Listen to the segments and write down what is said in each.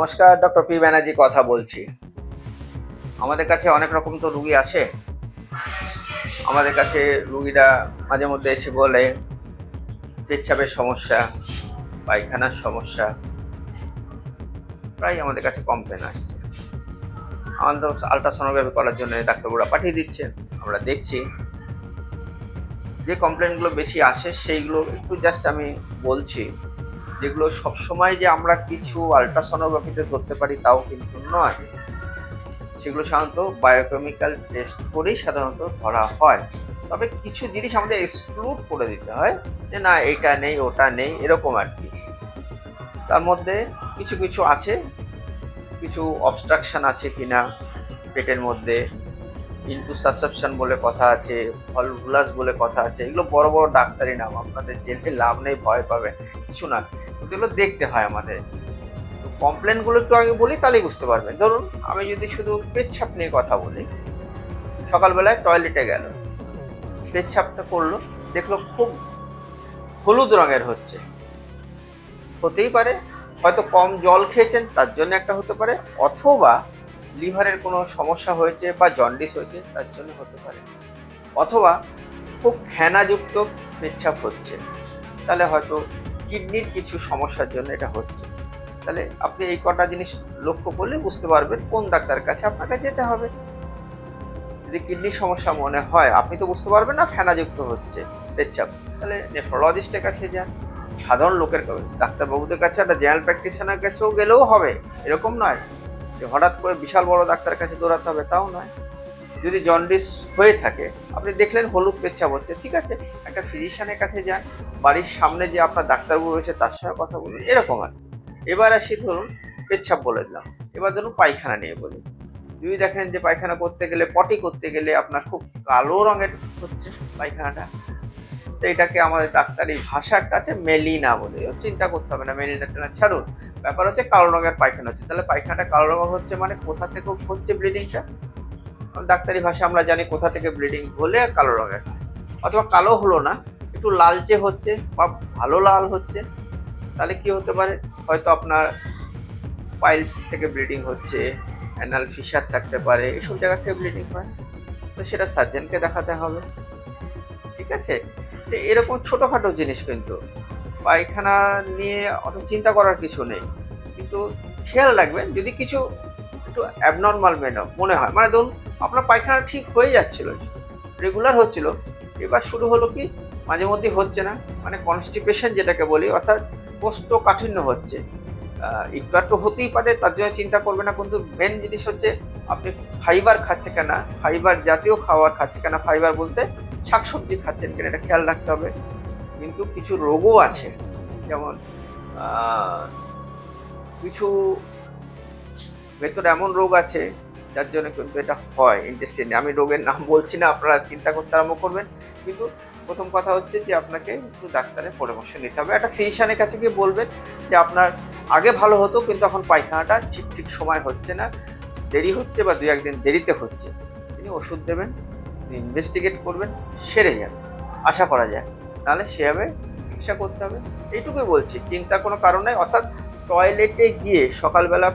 নমস্কার, doctor P Banerjee কথা বলছি। আমাদের কাছে অনেক রকম তো রুগী আসে। আমাদের কাছে রুগীরা মাঝে মধ্যে এসে বলে পেচ্ছাপের সমস্যা, পায়খানার সমস্যা, প্রায় আমাদের কাছে কমপ্লেন আসছে। আমাদের আলট্রাসোনোগ্রাফি করার জন্য ডাক্তারবাবুরা পাঠিয়ে দিচ্ছে, আমরা দেখছি। যে কমপ্লেনগুলো বেশি আসে সেইগুলো একটু জাস্ট আমি বলছি, যেগুলো সবসময় যে আমরা কিছু আলট্রাসোনোগ্রাফিতে ধরতে পারি তাও কিন্তু নয়। সেগুলো সাধারণত বায়োকেমিক্যাল টেস্ট করেই সাধারণত ধরা হয়। তবে কিছু জিনিস আমাদের এক্সক্লুড করে দিতে হয়, যে না এইটা নেই ওটা নেই এরকম আর কি। তার মধ্যে কিছু কিছু আছে, কিছু অবস্ট্রাকশন আছে কিনা পেটের মধ্যে, ইনটুসাসেপশন বলে কথা আছে, ভলভুলাস বলে কথা আছে। এগুলো বড় বড় ডাক্তারি নাম, আপনাদের জেনে লাভ নেই, ভয় পাবেন কিছু না, কিন্তু এগুলো দেখতে হয় আমাদের। তো কমপ্লেনগুলো একটু আগে বলি, তাহলেই বুঝতে পারবেন। ধরুন আমি যদি শুধু পেচ্ছাপ নিয়ে কথা বলি, সকালবেলায় টয়লেটে গেল, পেচ্ছাপটা করলো, দেখলো খুব হলুদ রঙের হচ্ছে। হতেই পারে হয়তো কম জল খেয়েছেন তার জন্য একটা হতে পারে, অথবা লিভারের কোনো সমস্যা হয়েছে বা জন্ডিস হয়েছে তার জন্য হতে পারে, অথবা খুব ফেনাযুক্ত পেচ্ছাপ হচ্ছে, তাহলে হয়তো কিডনির কিছু সমস্যার জন্য এটা হচ্ছে। তাহলে আপনি এই কটা জিনিস লক্ষ্য করলে বুঝতে পারবেন কোন ডাক্তারের কাছে আপনাকে যেতে হবে। যদি কিডনির সমস্যা মনে হয়, আপনি তো বুঝতে পারবেন না ফেনাযুক্ত হচ্ছে পেচ্ছাপ, তাহলে নেফ্রোলজিস্টের কাছে যান। সাধারণ লোকের ডাক্তারবাবুদের কাছে, একটা জেনারেল প্র্যাকটিশনার কাছেও গেলেও হবে, এরকম নয় যে হঠাৎ করে বিশাল বড় ডাক্তারের কাছে দৌড়াতে হবে, তাও নয়। যদি জন্ডিস হয়ে থাকে, আপনি দেখলেন হলুদ পেচ্ছাপ হচ্ছে, ঠিক আছে, একটা ফিজিশিয়ানের কাছে যান, বাড়ির সামনে যে আপনার ডাক্তারবাবু রয়েছে তার সঙ্গে কথা বলুন, এরকম আর। এবার আসি, ধরুন পেচ্ছাপ বলে দিলাম, এবার ধরুন পায়খানা নিয়ে বলি। যদি দেখেন যে পায়খানা করতে গেলে, পটি করতে গেলে আপনার খুব কালো রঙের হচ্ছে পায়খানাটা, তো এটাকে আমাদের ডাক্তারি ভাষা একটা আছে মেলিনা বলে, চিন্তা করতে হবে না, মেলিনাটা না ছাড়ুন। ব্যাপার হচ্ছে কালো রঙের পায়খানা হচ্ছে, তাহলে পায়খানাটা কালো রঙের হচ্ছে মানে কোথা থেকে হচ্ছে ব্লিডিংটা? ডাক্তারি ভাষা আমরা জানি কোথা থেকে ব্লিডিং হলে কালো রঙের, অথবা কালো হলো না, একটু লালচে হচ্ছে বা ভালো লাল হচ্ছে, তাহলে কি হতে পারে? হয়তো আপনার পাইলস থেকে ব্লিডিং হচ্ছে, অ্যানাল ফিশার থাকতে পারে, এসব জায়গা থেকে ব্লিডিং হয়, তো সেটা সার্জনকে দেখাতে হবে। ঠিক আছে, তো এরকম ছোটোখাটো জিনিস, কিন্তু পায়খানা নিয়ে অত চিন্তা করার কিছু নেই। কিন্তু খেয়াল রাখবেন, যদি কিছু একটু অ্যাবনর্মাল মনে হয়, মানে ধরুন আপনার পায়খানা ঠিক হয়ে যাচ্ছিল, রেগুলার হচ্ছিল, এবার শুরু হলো কি মাঝে মধ্যে হচ্ছে না, মানে কনস্টিপেশন যেটাকে বলি, অর্থাৎ কোষ্ঠকাঠিন্য হচ্ছে। একটু একটু হতেই পারে, তার জন্য চিন্তা করবে না, কিন্তু মেন জিনিস হচ্ছে আপনি ফাইবার খাচ্ছে কেনা, ফাইবার জাতীয় খাবার খাচ্ছে কেনা, ফাইবার বলতে শাকসবজি খাচ্ছেন কিনা, এটা খেয়াল রাখতে হবে। কিন্তু কিছু রোগও আছে, যেমন কিছু ভেতরে এমন রোগ আছে যার জন্য কিন্তু এটা হয় ইন্টেস্টিনে। আমি রোগের নাম বলছি না, আপনারা চিন্তা করতে আরম্ভ করবেন। কিন্তু প্রথম কথা হচ্ছে যে আপনাকে একটু ডাক্তারের পরামর্শ নিতে হবে। একটা ফিজিশিয়ানের কাছে গিয়ে বলবেন যে আপনার আগে ভালো হতো, কিন্তু এখন পায়খানাটা ঠিক ঠিক সময় হচ্ছে না, দেরি হচ্ছে বা দু একদিন দেরিতে হচ্ছে। তিনি ওষুধ দেবেন, ইনভেস্টিগেট করবেন, সেরে যাবে, আশা করা যায়। নাহলে সেভাবে চিকিৎসা করতে হবে, এইটুকুই বলছি, চিন্তার কোনো কারণ নেই। অর্থাৎ টয়লেটে গিয়ে সকালবেলা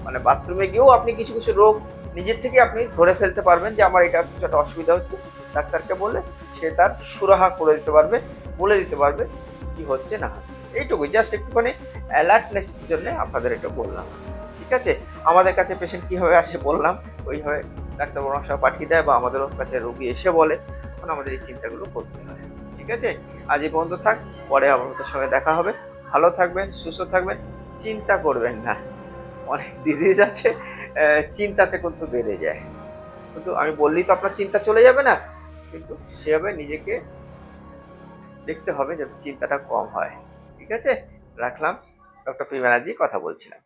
মানে বাথরুমে গিয়েও আপনি কিছু কিছু রোগ নিজের থেকে আপনি ধরে ফেলতে পারবেন, যে আমার এটা কিছু একটা অসুবিধা হচ্ছে। ডাক্তারকে বলে সে তার সুরাহা করে দিতে পারবে, বলে দিতে পারবে কি হচ্ছে না হচ্ছে। এইটুকুই, জাস্ট একটুখানি অ্যালার্টনেসের জন্য আপনাদের এটা বললাম। ঠিক আছে, আমাদের কাছে পেশেন্ট কীভাবে আসে বললাম, ওইভাবে ডাক্তার পরামর্শ পাঠিয়ে দেয় বা আমাদের কাছে রোগী এসে বলে, তখন আমাদের এই চিন্তাগুলো করতে হয়। ঠিক আছে, আজ এই পর্যন্ত থাক, পরে আপনাদের সঙ্গে দেখা হবে। ভালো থাকবেন, সুস্থ থাকবেন, চিন্তা করবেন না। অনেক ডিজিজ আছে, চিন্তাতে কিন্তু বেড়ে যায়, কিন্তু আমি বললেই তো আপনার চিন্তা চলে যাবে না, কিন্তু সেভাবে নিজেকে দেখতে হবে যাতে চিন্তাটা কম হয়। ঠিক আছে, রাখলাম। ডক্টর পি ব্যানার্জি কথা বলছিলাম।